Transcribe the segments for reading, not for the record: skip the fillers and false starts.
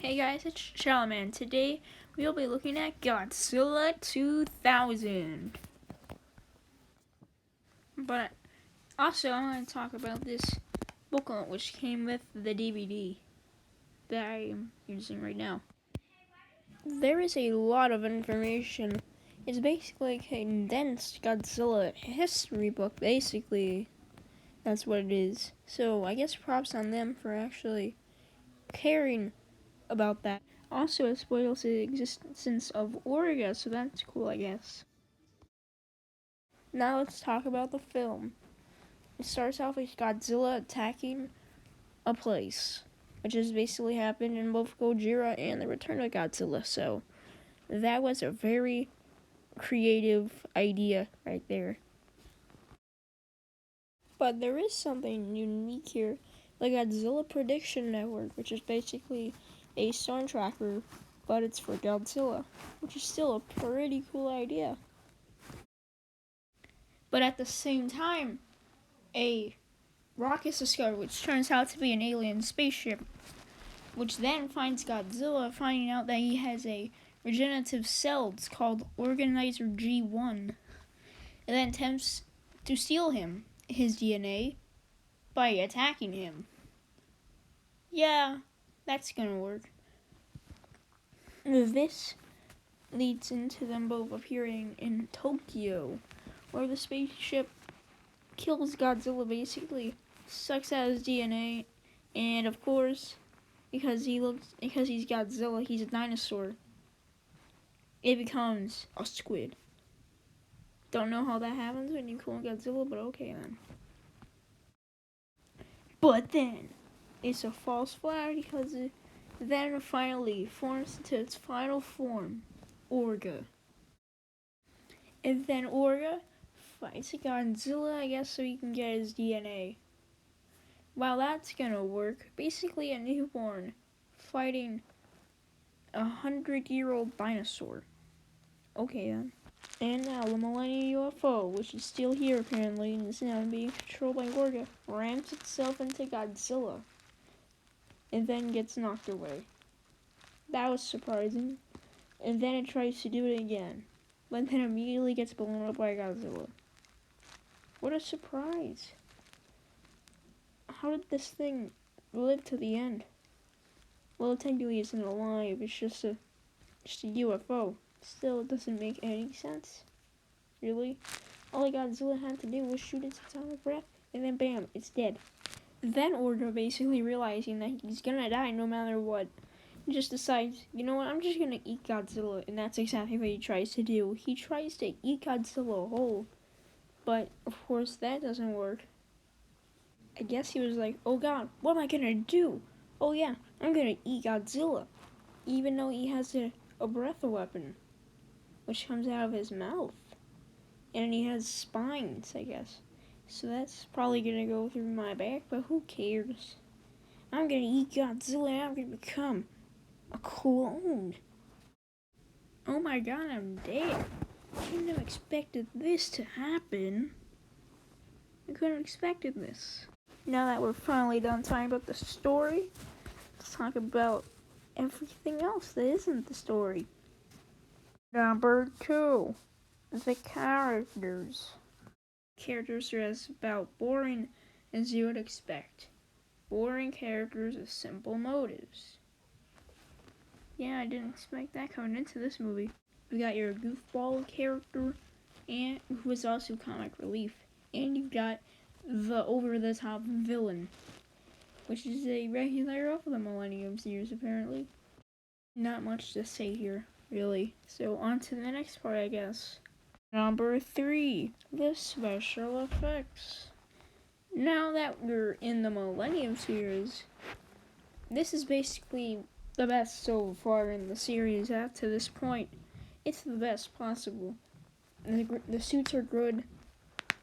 Hey guys, it's Shalaman. Today we'll be looking at Godzilla 2000. But also I want to talk about this booklet which came with the DVD that I'm using right now. There is a lot of information. It's basically a condensed Godzilla history book, basically. That's what it is. So I guess props on them for actually caring about that. Also, it spoils the existence of Orga, so that's cool, I guess. Now let's talk about the film. It starts off with Godzilla attacking a place, which has basically happened in both Gojira and the Return of Godzilla, so that was a very creative idea right there. But there is something unique here, the Godzilla Prediction Network, which is basically a storm tracker, but it's for Godzilla, which is still a pretty cool idea. But at the same time, a rocket is discovered, which turns out to be an alien spaceship, which then finds Godzilla, finding out that he has a regenerative cells called Organizer G1, and then attempts to steal his DNA, by attacking him. Yeah, that's gonna work. This leads into them both appearing in Tokyo, where the spaceship kills Godzilla, basically sucks out his DNA, and of course, because he's Godzilla, he's a dinosaur. It becomes a squid. Don't know how that happens when you kill Godzilla, but okay then. But then, it's a false flag because it then finally forms into its final form, Orga. And then Orga fights Godzilla, I guess, so he can get his DNA. Well, that's gonna work. Basically a newborn fighting 100-year-old dinosaur. Okay then. And now the Millennium UFO, which is still here apparently and is now being controlled by Orga, rams itself into Godzilla and then gets knocked away. That was surprising. And then it tries to do it again, but then immediately gets blown up by Godzilla. What a surprise. How did this thing live to the end? Well, technically it's not alive, it's just a UFO. Still, it doesn't make any sense. Really? All Godzilla had to do was shoot its atomic breath, and then bam, it's dead. Then Orga, basically realizing that he's gonna die no matter what, just decides, you know what, I'm just gonna eat Godzilla, and that's exactly what he tries to do. He tries to eat Godzilla whole, but of course that doesn't work. I guess he was like, oh god, what am I gonna do? Oh yeah, I'm gonna eat Godzilla, even though he has a breath weapon, which comes out of his mouth. And he has spines, I guess. So that's probably gonna go through my back, but who cares? I'm gonna eat Godzilla and I'm gonna become a clone. Oh my god, I'm dead. I couldn't have expected this to happen. I couldn't have expected this. Now that we're finally done talking about the story, let's talk about everything else that isn't the story. Number 2. The characters. Characters are as about boring as you would expect. Boring characters with simple motives. Yeah, I didn't expect that coming into this movie. We got your goofball character, and who is also comic relief. And you've got the over-the-top villain, which is a regular of the Millennium series, apparently. Not much to say here, really. So on to the next part, I guess. Number 3, the special effects. Now that we're in the Millennium series, this is basically the best so far in the series up to this point. It's the best possible. The suits are good.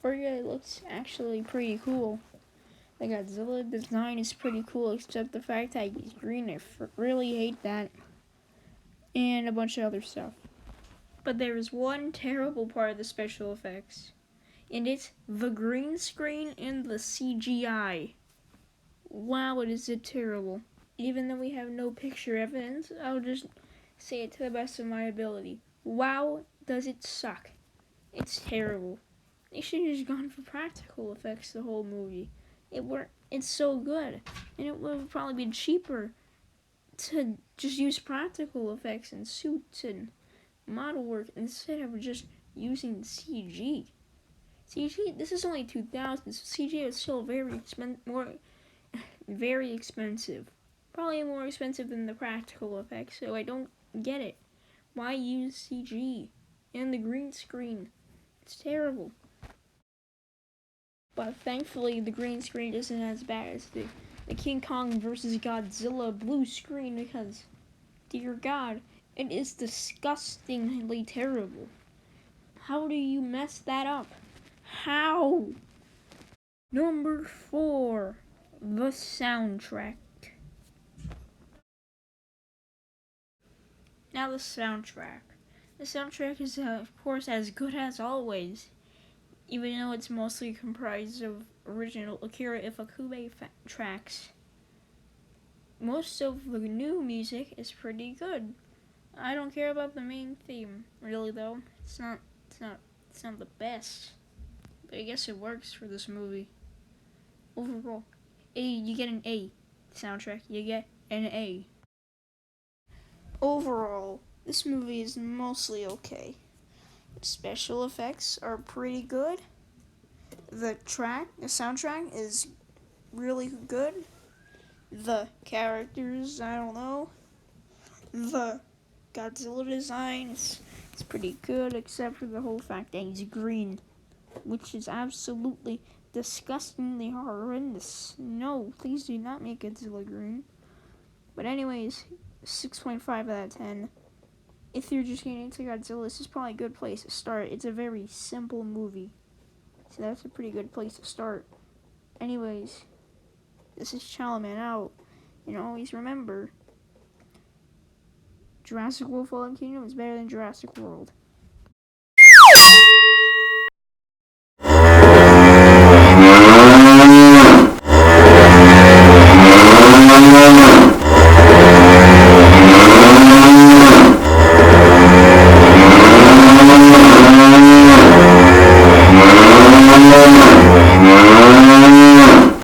Orga looks actually pretty cool. The Godzilla design is pretty cool, except the fact that he's green. I really hate that. And a bunch of other stuff. But there is one terrible part of the special effects, and it's the green screen and the CGI. Wow, it is terrible. Even though we have no picture evidence, I'll just say it to the best of my ability. Wow, does it suck. It's terrible. They should have just gone for practical effects the whole movie. It's so good. And it would have probably been cheaper to just use practical effects and suits and model work instead of just using CG. CG, this is only 2000, so CG is still very expensive. Probably more expensive than the practical effects, so I don't get it. Why use CG and the green screen? It's terrible. But thankfully, the green screen isn't as bad as the King Kong versus Godzilla blue screen because, dear God, it is disgustingly terrible. How do you mess that up? How? Number 4, the soundtrack. Now the soundtrack. The soundtrack is, of course, as good as always, even though it's mostly comprised of original Akira Ifukube tracks. Most of the new music is pretty good. I don't care about the main theme, really though. It's not the best. But I guess it works for this movie. Overall, you get an A. Soundtrack, you get an A. Overall, this movie is mostly okay. Special effects are pretty good. The soundtrack is really good. The characters, I don't know. The Godzilla design is pretty good, except for the whole fact that he's green, which is absolutely disgustingly horrendous. No, please do not make Godzilla green. But anyways, 6.5 out of 10. If you're just getting into Godzilla, this is probably a good place to start. It's a very simple movie, so that's a pretty good place to start. Anyways, this is Chalaman out. And always remember, Jurassic World Fallen Kingdom is better than Jurassic World.